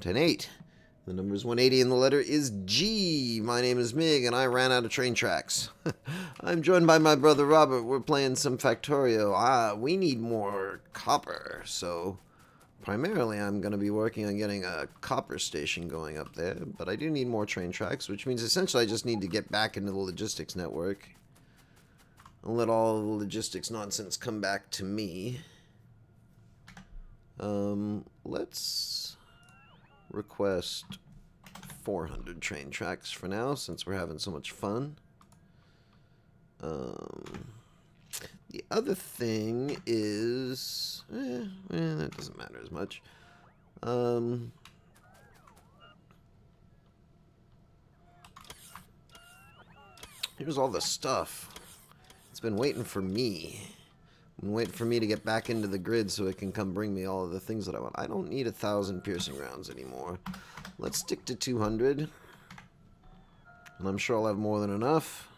110.8. The number is 180 and the letter is G. My name is Mig and I ran out of train tracks. I'm joined by my brother Robert. We're playing some Factorio. We need more copper, so primarily I'm going to be working on getting a copper station going up there, but I do need more train tracks, which means essentially I just need to get back into the logistics network and let all the logistics nonsense come back to me. Let's request 400 train tracks for now, since we're having so much fun. The other thing is... that doesn't matter as much. Here's all the stuff. It's been waiting for me. Been waiting for me to get back into the grid so it can come bring me all of the things that I want. I don't need 1,000 piercing rounds anymore. Let's stick to 200. And I'm sure I'll have more than enough.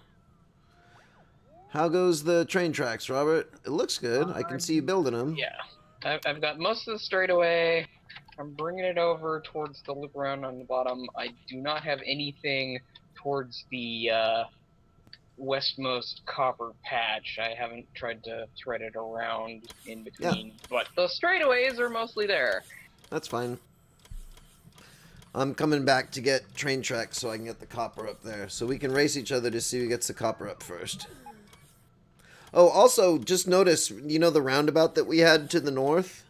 How goes the train tracks, Robert? It looks good. I can see you building them. Yeah. I've got most of the straightaway. I'm bringing it over towards the loop around on the bottom. I do not have anything towards the westmost copper patch. I haven't tried to thread it around in between, but the straightaways are mostly there. That's fine. I'm coming back to get train tracks so I can get the copper up there. So we can race each other to see who gets the copper up first. Oh, also, just notice, you know the roundabout that we had to the north?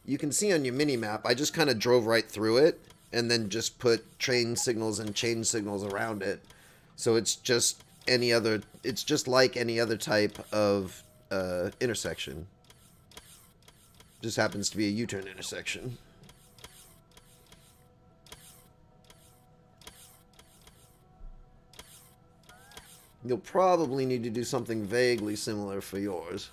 You can see on your mini-map, I just kind of drove right through it and then just put train signals and chain signals around it. So it's just any other, it's just like any other type of intersection. Just happens to be a U-turn intersection. You'll probably need to do something vaguely similar for yours.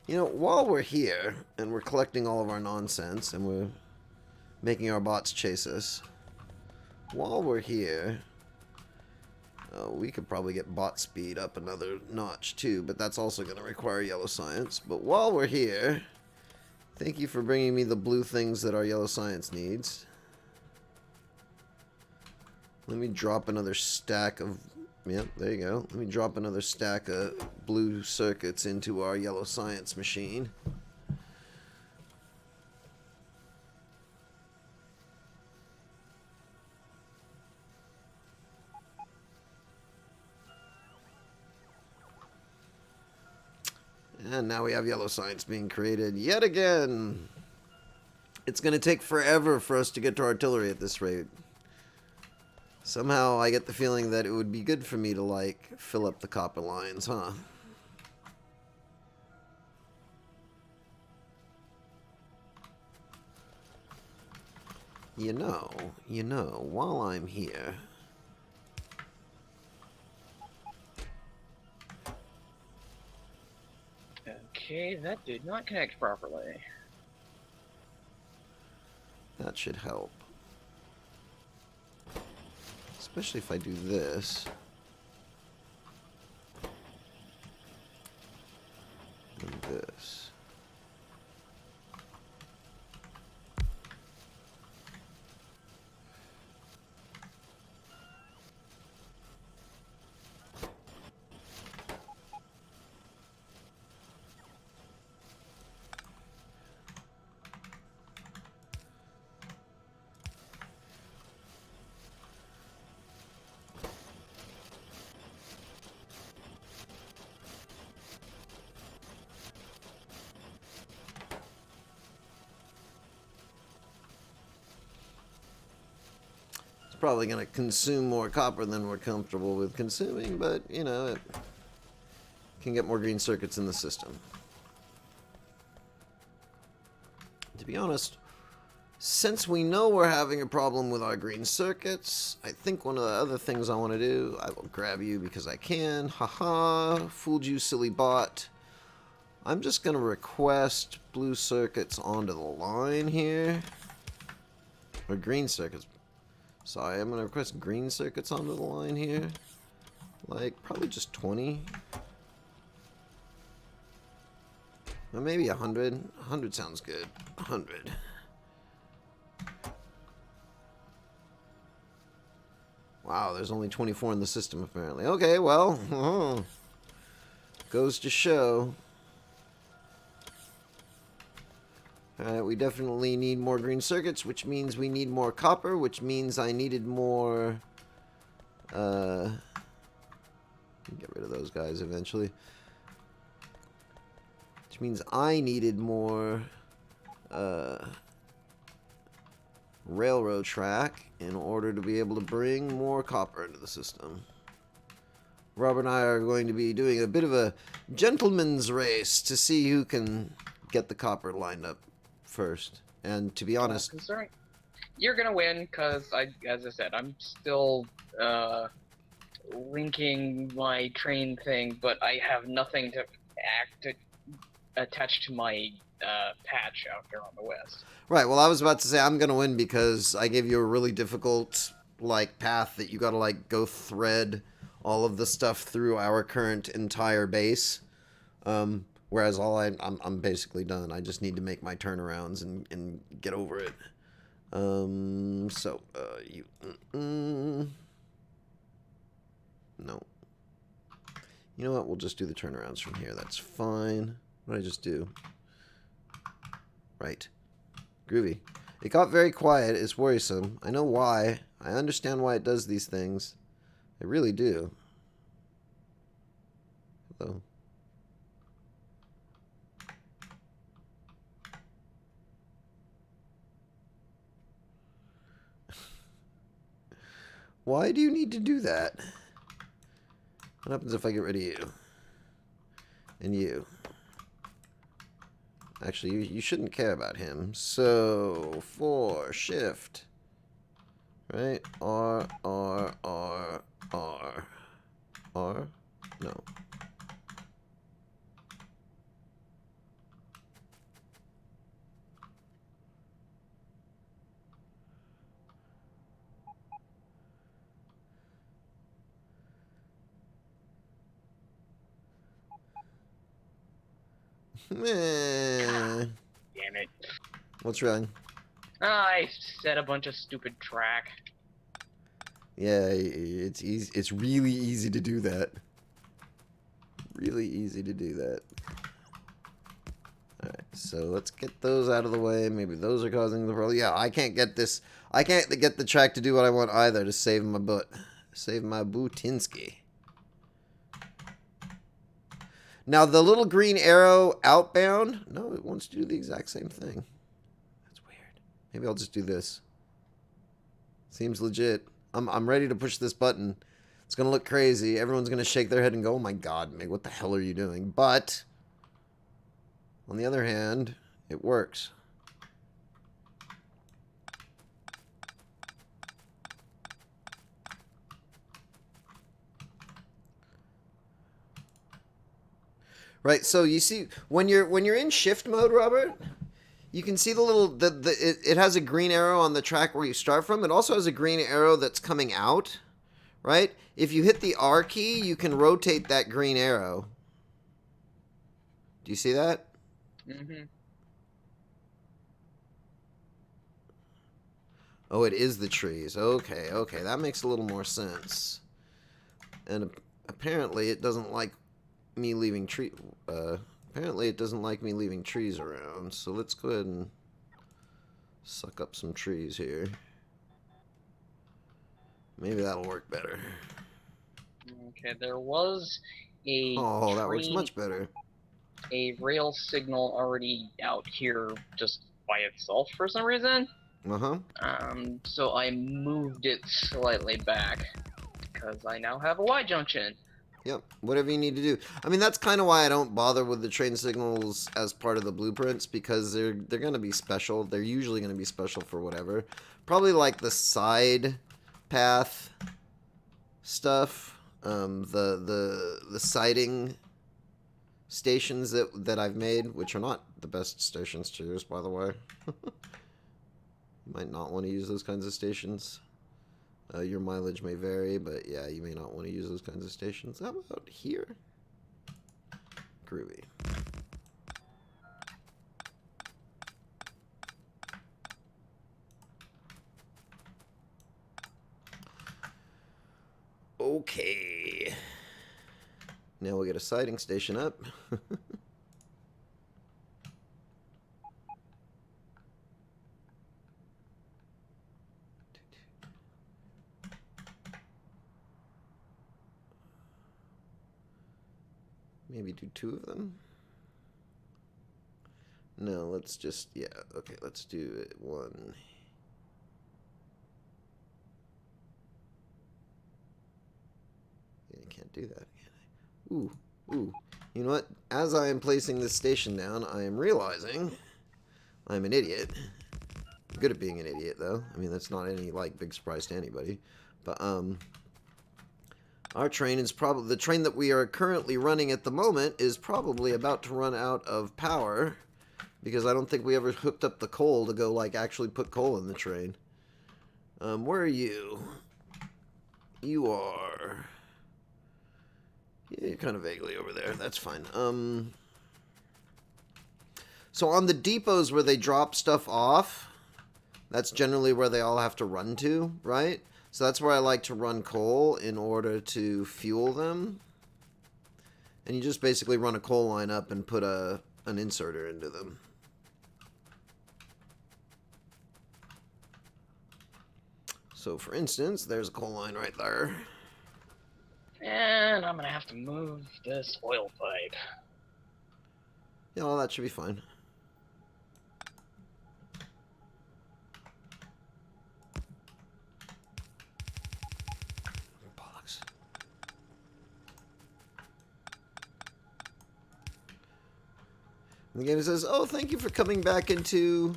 You know, while we're here, and we're collecting all of our nonsense, and we're making our bots chase us, while we're here, we could probably get bot speed up another notch too, but that's also going to require yellow science. But while we're here, thank you for bringing me the blue things that our yellow science needs. Let me drop another stack of... Yep, there you go. Let me drop another stack of blue circuits into our yellow science machine. And now we have yellow science being created yet again. It's going to take forever for us to get to artillery at this rate. Somehow I get the feeling that it would be good for me to, like, fill up the copper lines, huh? You know, while I'm here... Okay, that did not connect properly. That should help. Especially if I do this. And this. Probably going to consume more copper than we're comfortable with consuming, but, you know, it can get more green circuits in the system. To be honest, since we know we're having a problem with our green circuits, I think one of the other things I want to do, I will grab you because I can. Haha, fooled you, silly bot. I'm just going to request blue circuits onto the line here. Or green circuits. Sorry, I'm going to request green circuits onto the line here. Like, probably just 20. Or maybe 100. 100 sounds good. 100. Wow, there's only 24 in the system, apparently. Okay, well, goes to show. Alright, we definitely need more green circuits, which means we need more copper, which means I needed more... get rid of those guys eventually. Which means I needed more... railroad track in order to be able to bring more copper into the system. Robert and I are going to be doing a bit of a gentleman's race to see who can get the copper lined up first. And to be honest, you're gonna win because as I said, I'm still linking my train thing, but I have nothing to attach to my patch out here on the west. right, well, I was about to say I'm gonna win because I gave you a really difficult like path that you gotta like go thread all of the stuff through our current entire base. Whereas I'm basically done. I just need to make my turnarounds and get over it. No. You know what? We'll just do the turnarounds from here. That's fine. What did I just do? Right. Groovy. It got very quiet. It's worrisome. I know why. I understand why it does these things. I really do. Hello. Why do you need to do that? What happens if I get rid of you? And you? Actually, you shouldn't care about him. So, for shift. Right? R, R, R, R. R? No. Damn it. What's wrong? I set a bunch of stupid track. Yeah, it's easy. It's really easy to do that. Really easy to do that. Alright, so let's get those out of the way. Maybe those are causing the problem. Yeah, I can't get this. I can't get the track to do what I want either to save my butt. Save my Butinsky. Now, the little green arrow outbound, no, it wants to do the exact same thing. That's weird. Maybe I'll just do this. Seems legit. I'm ready to push this button. It's going to look crazy. Everyone's going to shake their head and go, oh my god, Meg, what the hell are you doing? But, on the other hand, it works. Right, so you see, when you're in shift mode, Robert, you can see the little, it has a green arrow on the track where you start from. It also has a green arrow that's coming out, right? If you hit the R key, you can rotate that green arrow. Do you see that? Mm-hmm. Oh, it is the trees. Okay, okay, that makes a little more sense. And apparently it doesn't like me leaving apparently it doesn't like me leaving trees around. So let's go ahead and suck up some trees here. Maybe that'll work better. Okay, there was a Oh, that works much better. A rail signal already out here just by itself for some reason. Uh-huh. So I moved it slightly back because I now have a Y junction. Yep, whatever you need to do. I mean, that's kind of why I don't bother with the train signals as part of the blueprints, because they're going to be special. They're usually going to be special for whatever. Probably like the side path stuff, the siding stations that I've made, which are not the best stations to use, by the way. You might not want to use those kinds of stations. Your mileage may vary, but yeah, you may not want to use those kinds of stations. How about here? Groovy. Okay. Now we'll get a siding station up. Maybe do 2 of them? No, let's just, yeah, okay, let's do it 1. Yeah, I can't do that, can I? Ooh, ooh. You know what? As I am placing this station down, I am realizing I'm an idiot. I'm good at being an idiot, though. I mean, that's not any, like, big surprise to anybody. But, our train is probably, the train that we are currently running at the moment is probably about to run out of power, because I don't think we ever hooked up the coal to go, like, actually put coal in the train. Where are you? You are... Yeah, you're kind of vaguely over there. That's fine. So on the depots where they drop stuff off, that's generally where they all have to run to, right? So that's where I like to run coal in order to fuel them. And you just basically run a coal line up and put an inserter into them. So for instance, there's a coal line right there. And I'm gonna have to move this oil pipe. Yeah, well, that should be fine. Bollocks. And the game says, oh, thank you for coming back into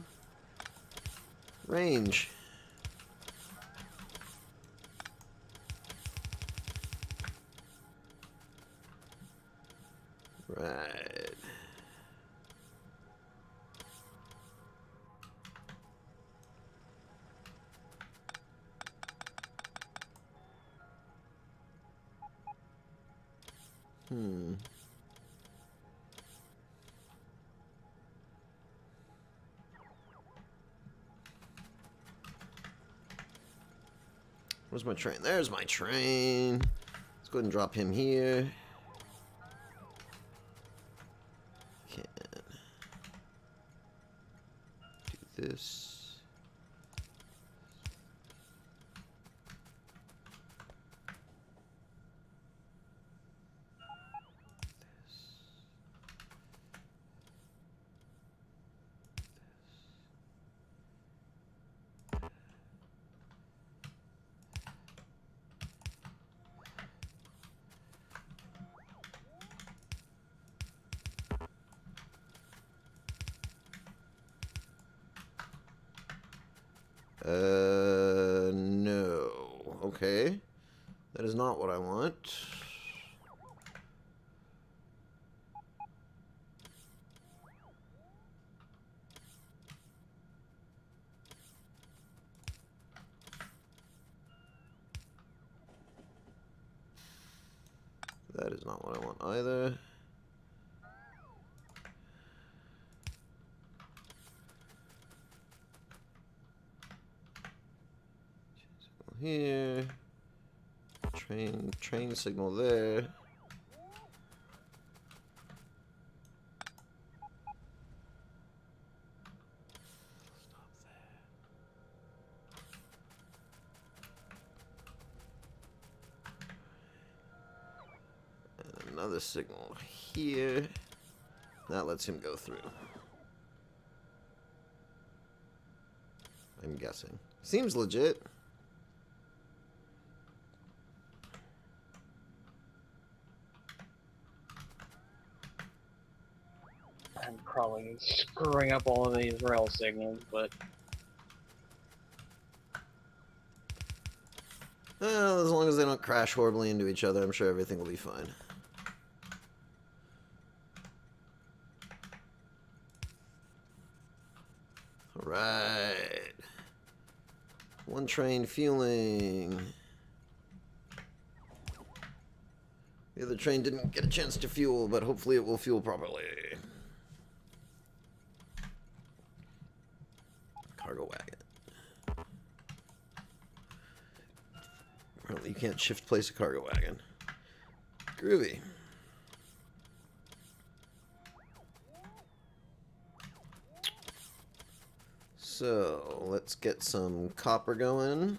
range. Right. Where's my train? There's my train. Let's go ahead and drop him here. Can do this. No. Okay. That is not what I want. That is not what I want either. Here. Train signal there. And another signal here. That lets him go through. I'm guessing. Seems legit. I'm probably screwing up all of these rail signals, but Well, as long as they don't crash horribly into each other, I'm sure everything will be fine. Alright. One train fueling. The other train didn't get a chance to fuel, but hopefully it will fuel properly. Cargo wagon. Apparently you can't shift place a cargo wagon. Groovy. So, let's get some copper going.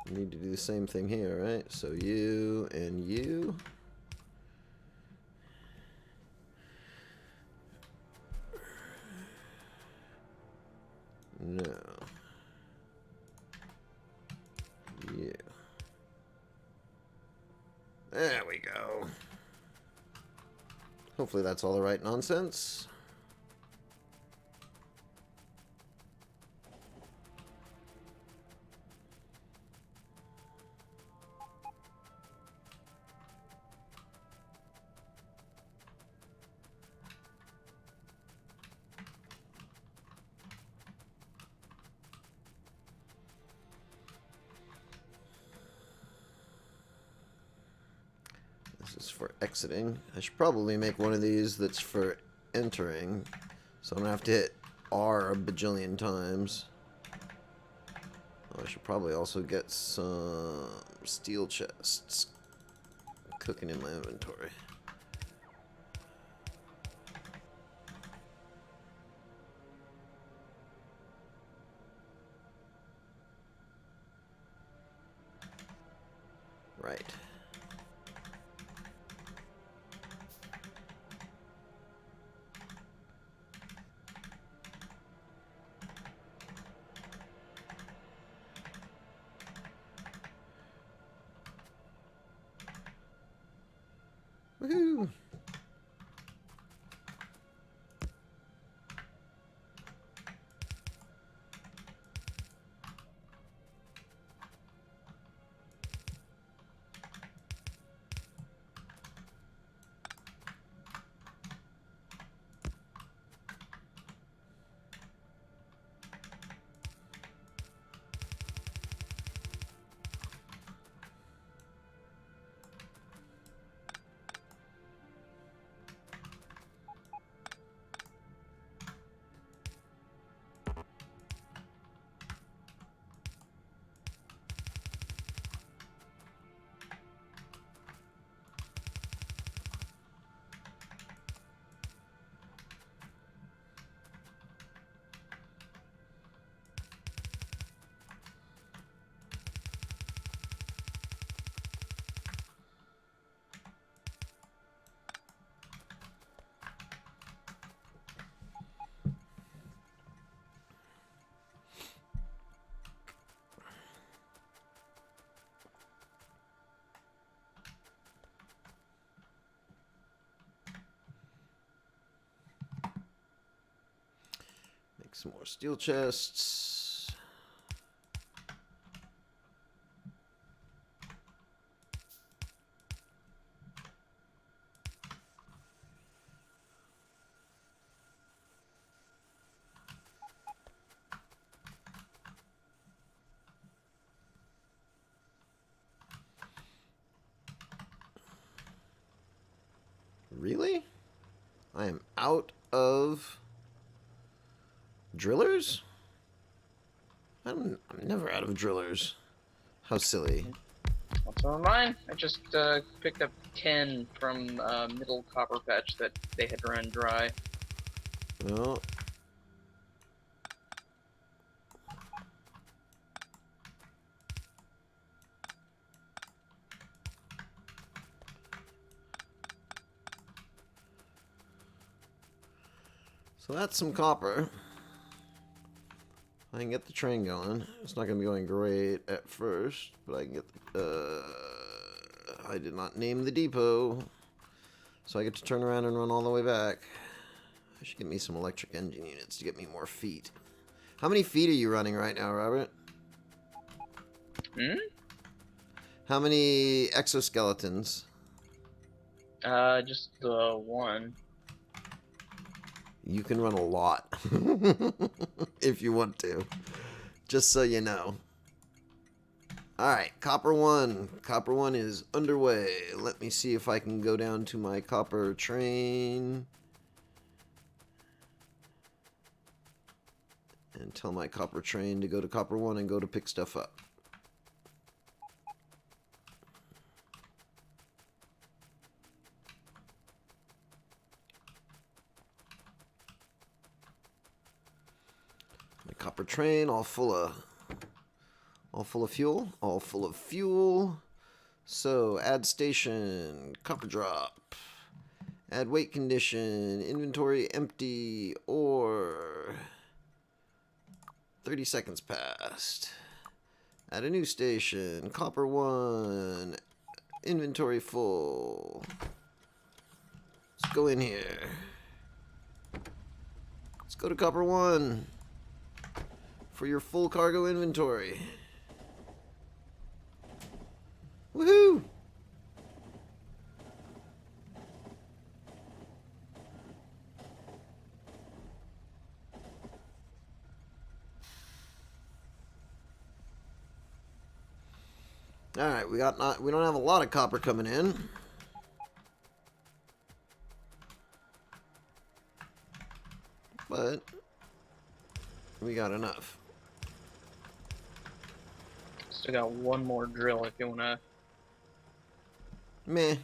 Need to do the same thing here, right? So you and you. No. Yeah. There we go. Hopefully that's all the right nonsense. This is for exiting. I should probably make one of these that's for entering. So I'm going to have to hit R a bajillion times. Oh, I should probably also get some steel chests cooking in my inventory. Right. Woohoo! Make some more steel chests. Really? I am out of drillers? I'm never out of drillers. How silly. That's all mine. I just picked up 10 from middle copper patch that they had run dry. Well, so that's some copper. I can get the train going. It's not going to be going great at first, but I can get the... I did not name the depot, so I get to turn around and run all the way back. I should get me some electric engine units to get me more feet. How many feet are you running right now, Robert? Hmm? How many exoskeletons? Just the one. You can run a lot. If you want to. Just so you know. Alright, copper 1. Copper 1 is underway. Let me see if I can go down to my copper train. And tell my copper train to go to copper 1 and go to pick stuff up. My copper train all full of fuel. All full of fuel. So add station, copper drop. Add weight condition, inventory empty, or 30 seconds passed. Add a new station, copper 1, inventory full. Let's go in here. Let's go to copper 1 for your full cargo inventory. Woohoo! All right, we don't have a lot of copper coming in. But we got enough. Still got one more drill if you wanna. Meh.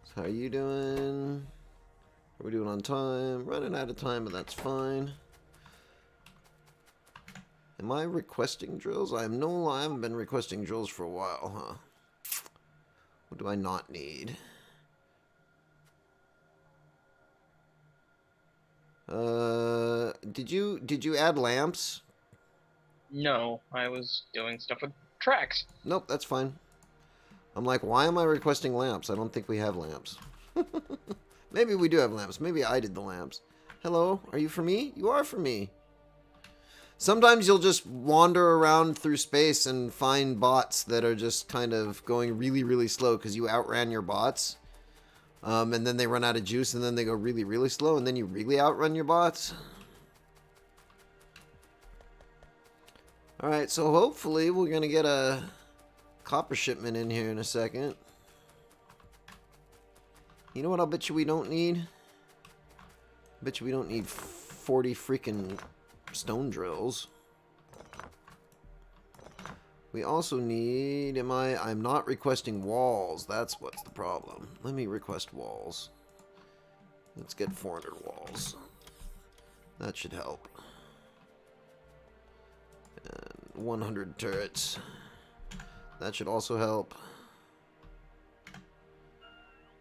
So how are you doing? Are we doing on time? Running out of time, but that's fine. Am I requesting drills? I haven't been requesting drills for a while, huh? What do I not need? Did you add lamps? No, I was doing stuff with tracks. Nope, that's fine. I'm like, why am I requesting lamps? I don't think we have lamps. Maybe we do have lamps. Maybe I did the lamps. Hello, are you for me? You are for me. Sometimes you'll just wander around through space and find bots that are just kind of going really, really slow because you outran your bots. And then they run out of juice and then they go really, really slow and then you really outrun your bots. Alright, so hopefully we're going to get a copper shipment in here in a second. You know what I'll bet you we don't need? I bet you we don't need 40 freaking stone drills. We also need, I'm not requesting walls. That's what's the problem. Let me request walls. Let's get 400 walls. That should help. And 100 turrets. That should also help.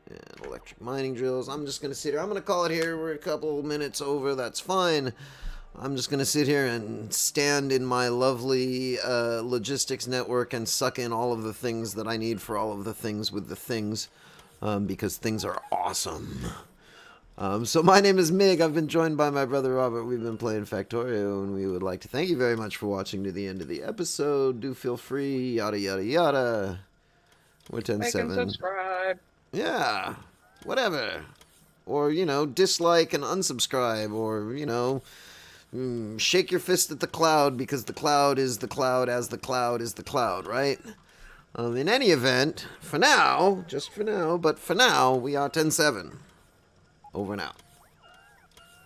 And electric mining drills. I'm just going to sit here. I'm going to call it here. We're a couple minutes over. That's fine. I'm just going to sit here and stand in my lovely logistics network and suck in all of the things that I need for all of the things with the things. Because things are awesome. So my name is Mig. I've been joined by my brother Robert. We've been playing Factorio, and we would like to thank you very much for watching to the end of the episode. Do feel free, yada, yada, yada. We're 10-7. Like and subscribe. Yeah, whatever. Or, you know, dislike and unsubscribe. Or, you know, shake your fist at the cloud because the cloud is the cloud as the cloud is the cloud, right? In any event, for now, just for now, but for now, we are 10-7. Over and out.